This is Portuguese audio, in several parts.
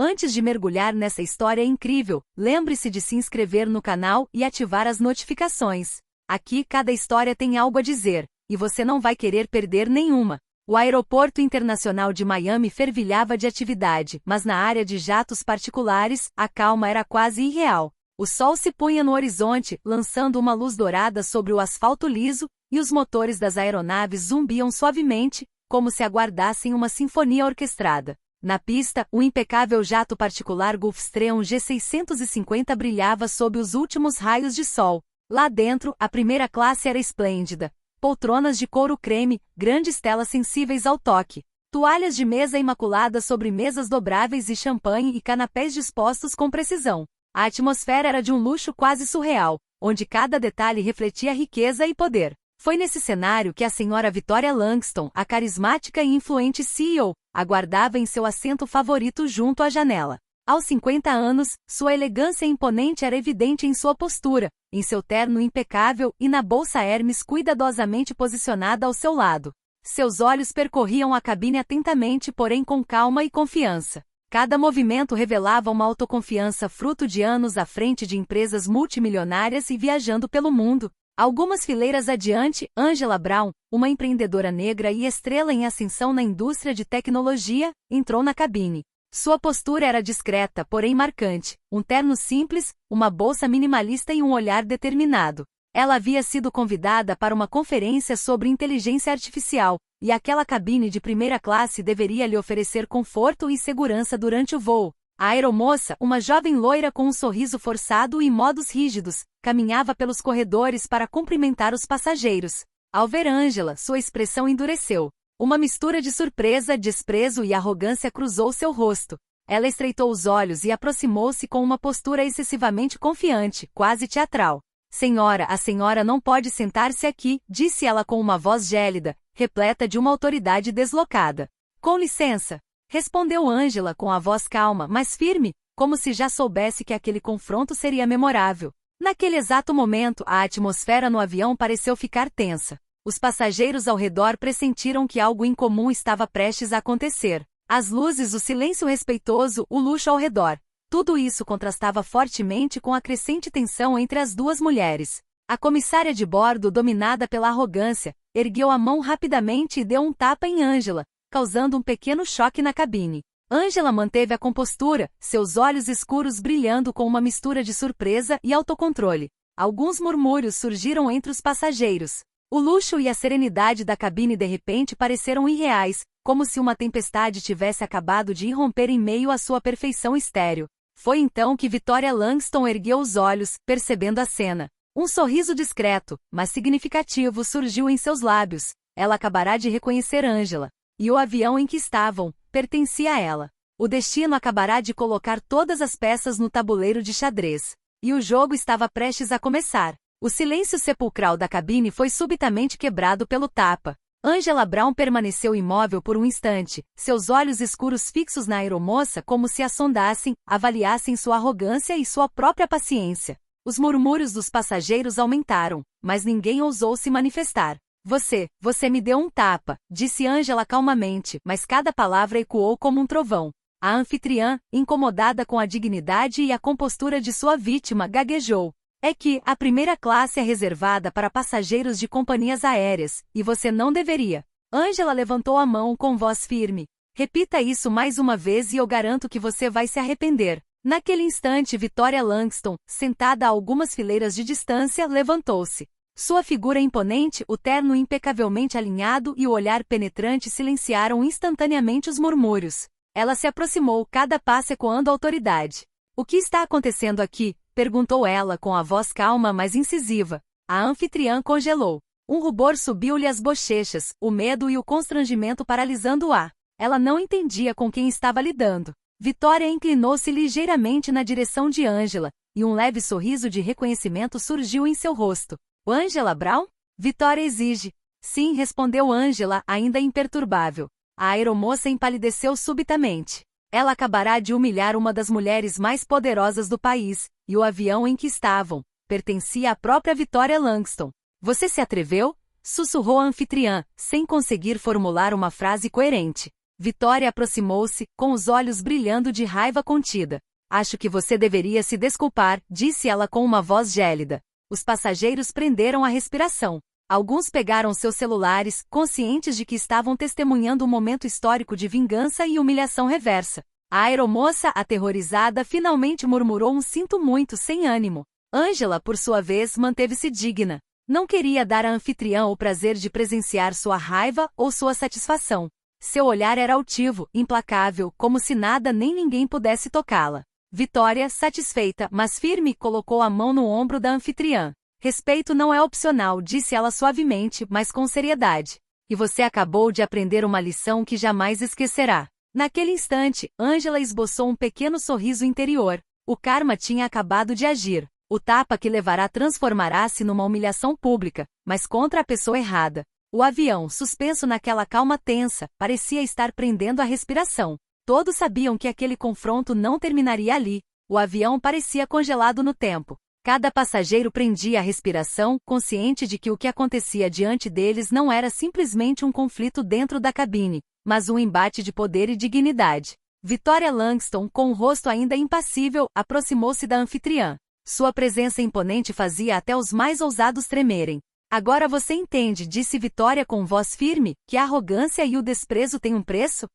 Antes de mergulhar nessa história incrível, lembre-se de se inscrever no canal e ativar as notificações. Aqui cada história tem algo a dizer, e você não vai querer perder nenhuma. O Aeroporto Internacional de Miami fervilhava de atividade, mas na área de jatos particulares, a calma era quase irreal. O sol se punha no horizonte, lançando uma luz dourada sobre o asfalto liso, e os motores das aeronaves zumbiam suavemente, como se aguardassem uma sinfonia orquestrada. Na pista, o impecável jato particular Gulfstream G650 brilhava sob os últimos raios de sol. Lá dentro, a primeira classe era esplêndida. Poltronas de couro creme, grandes telas sensíveis ao toque. Toalhas de mesa imaculadas sobre mesas dobráveis e champanhe e canapés dispostos com precisão. A atmosfera era de um luxo quase surreal, onde cada detalhe refletia riqueza e poder. Foi nesse cenário que a senhora Victoria Langston, a carismática e influente CEO, aguardava em seu assento favorito junto à janela. Aos 50 anos, sua elegância imponente era evidente em sua postura, em seu terno impecável e na bolsa Hermes cuidadosamente posicionada ao seu lado. Seus olhos percorriam a cabine atentamente, porém com calma e confiança. Cada movimento revelava uma autoconfiança fruto de anos à frente de empresas multimilionárias e viajando pelo mundo. Algumas fileiras adiante, Angela Brown, uma empreendedora negra e estrela em ascensão na indústria de tecnologia, entrou na cabine. Sua postura era discreta, porém marcante, um terno simples, uma bolsa minimalista e um olhar determinado. Ela havia sido convidada para uma conferência sobre inteligência artificial, e aquela cabine de primeira classe deveria lhe oferecer conforto e segurança durante o voo. A aeromoça, uma jovem loira com um sorriso forçado e modos rígidos, caminhava pelos corredores para cumprimentar os passageiros. Ao ver Angela, sua expressão endureceu. Uma mistura de surpresa, desprezo e arrogância cruzou seu rosto. Ela estreitou os olhos e aproximou-se com uma postura excessivamente confiante, quase teatral. Senhora, a senhora não pode sentar-se aqui, disse ela com uma voz gélida, repleta de uma autoridade deslocada. Com licença, respondeu Angela com a voz calma, mas firme, como se já soubesse que aquele confronto seria memorável. Naquele exato momento, a atmosfera no avião pareceu ficar tensa. Os passageiros ao redor pressentiram que algo incomum estava prestes a acontecer. As luzes, o silêncio respeitoso, o luxo ao redor. Tudo isso contrastava fortemente com a crescente tensão entre as duas mulheres. A comissária de bordo, dominada pela arrogância, ergueu a mão rapidamente e deu um tapa em Angela, causando um pequeno choque na cabine. Angela manteve a compostura, seus olhos escuros brilhando com uma mistura de surpresa e autocontrole. Alguns murmúrios surgiram entre os passageiros. O luxo e a serenidade da cabine de repente pareceram irreais, como se uma tempestade tivesse acabado de irromper em meio à sua perfeição estéril. Foi então que Victoria Langston ergueu os olhos, percebendo a cena. Um sorriso discreto, mas significativo surgiu em seus lábios. Ela acabará de reconhecer Angela. E o avião em que estavam pertencia a ela. O destino acabará de colocar todas as peças no tabuleiro de xadrez. E o jogo estava prestes a começar. O silêncio sepulcral da cabine foi subitamente quebrado pelo tapa. Angela Brown permaneceu imóvel por um instante, seus olhos escuros fixos na aeromoça como se a sondassem, avaliassem sua arrogância e sua própria paciência. Os murmúrios dos passageiros aumentaram, mas ninguém ousou se manifestar. Você me deu um tapa, disse Angela calmamente, mas cada palavra ecoou como um trovão. A anfitriã, incomodada com a dignidade e a compostura de sua vítima, gaguejou. É que a primeira classe é reservada para passageiros de companhias aéreas, e você não deveria. Angela levantou a mão com voz firme. Repita isso mais uma vez e eu garanto que você vai se arrepender. Naquele instante, Victoria Langston, sentada a algumas fileiras de distância, levantou-se. Sua figura imponente, o terno impecavelmente alinhado e o olhar penetrante silenciaram instantaneamente os murmúrios. Ela se aproximou, cada passo ecoando autoridade. O que está acontecendo aqui? Perguntou ela com a voz calma mas incisiva. A anfitriã congelou. Um rubor subiu-lhe às bochechas, o medo e o constrangimento paralisando-a. Ela não entendia com quem estava lidando. Victoria inclinou-se ligeiramente na direção de Angela, e um leve sorriso de reconhecimento surgiu em seu rosto. Angela Brown? Victoria exige. Sim, respondeu Angela, ainda imperturbável. A aeromoça empalideceu subitamente. Ela acabará de humilhar uma das mulheres mais poderosas do país, e o avião em que estavam pertencia à própria Victoria Langston. Você se atreveu? Sussurrou a anfitriã, sem conseguir formular uma frase coerente. Vitória aproximou-se, com os olhos brilhando de raiva contida. Acho que você deveria se desculpar, disse ela com uma voz gélida. Os passageiros prenderam a respiração. Alguns pegaram seus celulares, conscientes de que estavam testemunhando um momento histórico de vingança e humilhação reversa. A aeromoça, aterrorizada, finalmente murmurou um sinto muito sem ânimo. Ângela, por sua vez, manteve-se digna. Não queria dar à anfitriã o prazer de presenciar sua raiva ou sua satisfação. Seu olhar era altivo, implacável, como se nada nem ninguém pudesse tocá-la. Vitória, satisfeita, mas firme, colocou a mão no ombro da anfitriã. Respeito não é opcional, disse ela suavemente, mas com seriedade. E você acabou de aprender uma lição que jamais esquecerá. Naquele instante, Ângela esboçou um pequeno sorriso interior. O karma tinha acabado de agir. O tapa que levará transformará-se numa humilhação pública, mas contra a pessoa errada. O avião, suspenso naquela calma tensa, parecia estar prendendo a respiração. Todos sabiam que aquele confronto não terminaria ali. O avião parecia congelado no tempo. Cada passageiro prendia a respiração, consciente de que o que acontecia diante deles não era simplesmente um conflito dentro da cabine, mas um embate de poder e dignidade. Vitória Langston, com o rosto ainda impassível, aproximou-se da anfitriã. Sua presença imponente fazia até os mais ousados tremerem. Agora você entende, disse Vitória com voz firme, que a arrogância e o desprezo têm um preço?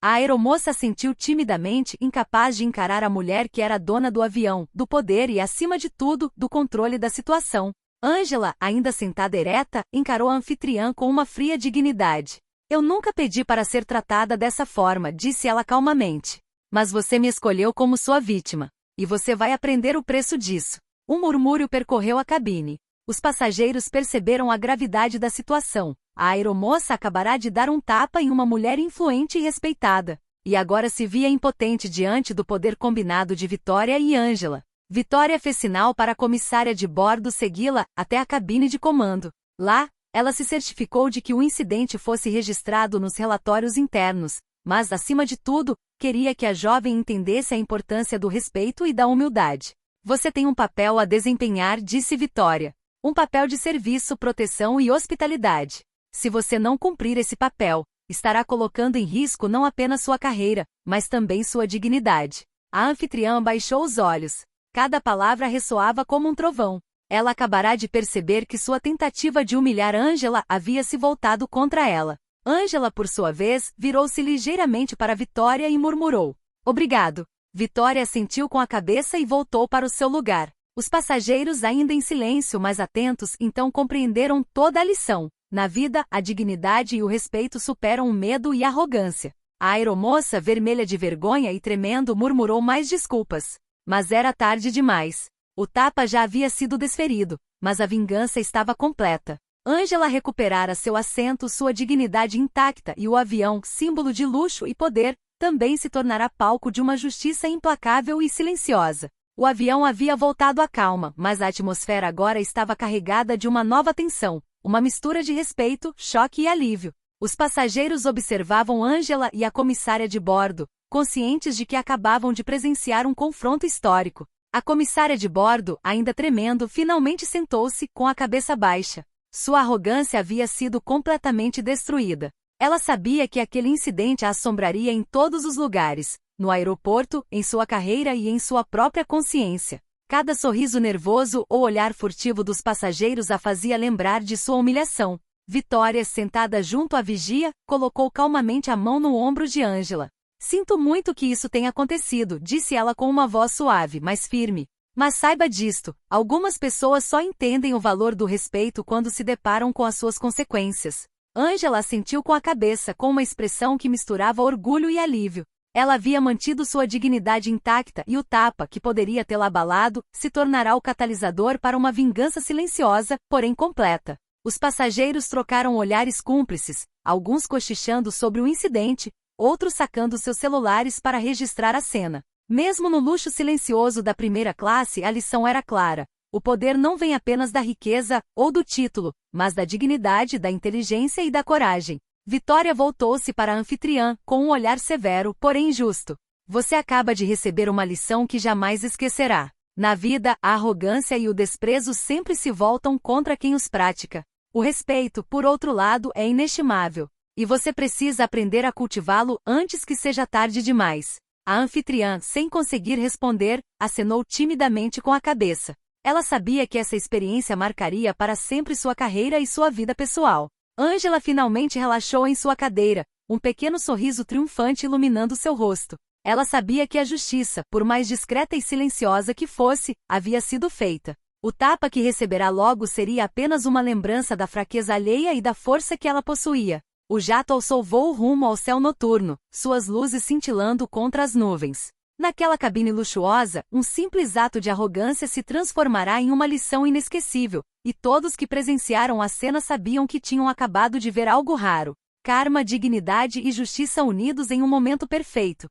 A aeromoça assentiu timidamente, incapaz de encarar a mulher que era dona do avião, do poder e, acima de tudo, do controle da situação. Ângela, ainda sentada ereta, encarou a anfitriã com uma fria dignidade. Eu nunca pedi para ser tratada dessa forma, disse ela calmamente. Mas você me escolheu como sua vítima. E você vai aprender o preço disso. Um murmúrio percorreu a cabine. Os passageiros perceberam a gravidade da situação. A aeromoça acabará de dar um tapa em uma mulher influente e respeitada. E agora se via impotente diante do poder combinado de Vitória e Ângela. Vitória fez sinal para a comissária de bordo segui-la até a cabine de comando. Lá, ela se certificou de que o incidente fosse registrado nos relatórios internos, mas, acima de tudo, queria que a jovem entendesse a importância do respeito e da humildade. Você tem um papel a desempenhar, disse Vitória. Um papel de serviço, proteção e hospitalidade. Se você não cumprir esse papel, estará colocando em risco não apenas sua carreira, mas também sua dignidade. A anfitriã baixou os olhos. Cada palavra ressoava como um trovão. Ela acabará de perceber que sua tentativa de humilhar Ângela havia se voltado contra ela. Ângela, por sua vez, virou-se ligeiramente para Vitória e murmurou. Obrigado. Vitória assentiu com a cabeça e voltou para o seu lugar. Os passageiros, ainda em silêncio, mas atentos, então compreenderam toda a lição. Na vida, a dignidade e o respeito superam o medo e a arrogância. A aeromoça, vermelha de vergonha e tremendo, murmurou mais desculpas. Mas era tarde demais. O tapa já havia sido desferido, mas a vingança estava completa. Ângela recuperara seu assento, sua dignidade intacta, e o avião, símbolo de luxo e poder, também se tornará palco de uma justiça implacável e silenciosa. O avião havia voltado à calma, mas a atmosfera agora estava carregada de uma nova tensão. Uma mistura de respeito, choque e alívio. Os passageiros observavam Ângela e a comissária de bordo, conscientes de que acabavam de presenciar um confronto histórico. A comissária de bordo, ainda tremendo, finalmente sentou-se, com a cabeça baixa. Sua arrogância havia sido completamente destruída. Ela sabia que aquele incidente a assombraria em todos os lugares, no aeroporto, em sua carreira e em sua própria consciência. Cada sorriso nervoso ou olhar furtivo dos passageiros a fazia lembrar de sua humilhação. Vitória, sentada junto à vigia, colocou calmamente a mão no ombro de Ângela. Sinto muito que isso tenha acontecido, disse ela com uma voz suave, mas firme. Mas saiba disto, algumas pessoas só entendem o valor do respeito quando se deparam com as suas consequências. Ângela assentiu com a cabeça, com uma expressão que misturava orgulho e alívio. Ela havia mantido sua dignidade intacta e o tapa, que poderia tê-la abalado, se tornará o catalisador para uma vingança silenciosa, porém completa. Os passageiros trocaram olhares cúmplices, alguns cochichando sobre o incidente, outros sacando seus celulares para registrar a cena. Mesmo no luxo silencioso da primeira classe, a lição era clara. O poder não vem apenas da riqueza ou do título, mas da dignidade, da inteligência e da coragem. Vitória voltou-se para a anfitriã, com um olhar severo, porém justo. Você acaba de receber uma lição que jamais esquecerá. Na vida, a arrogância e o desprezo sempre se voltam contra quem os pratica. O respeito, por outro lado, é inestimável. E você precisa aprender a cultivá-lo antes que seja tarde demais. A anfitriã, sem conseguir responder, acenou timidamente com a cabeça. Ela sabia que essa experiência marcaria para sempre sua carreira e sua vida pessoal. Ângela finalmente relaxou em sua cadeira, um pequeno sorriso triunfante iluminando seu rosto. Ela sabia que a justiça, por mais discreta e silenciosa que fosse, havia sido feita. O tapa que receberá logo seria apenas uma lembrança da fraqueza alheia e da força que ela possuía. O jato alçou voo rumo ao céu noturno, suas luzes cintilando contra as nuvens. Naquela cabine luxuosa, um simples ato de arrogância se transformará em uma lição inesquecível, e todos que presenciaram a cena sabiam que tinham acabado de ver algo raro. Karma, dignidade e justiça unidos em um momento perfeito.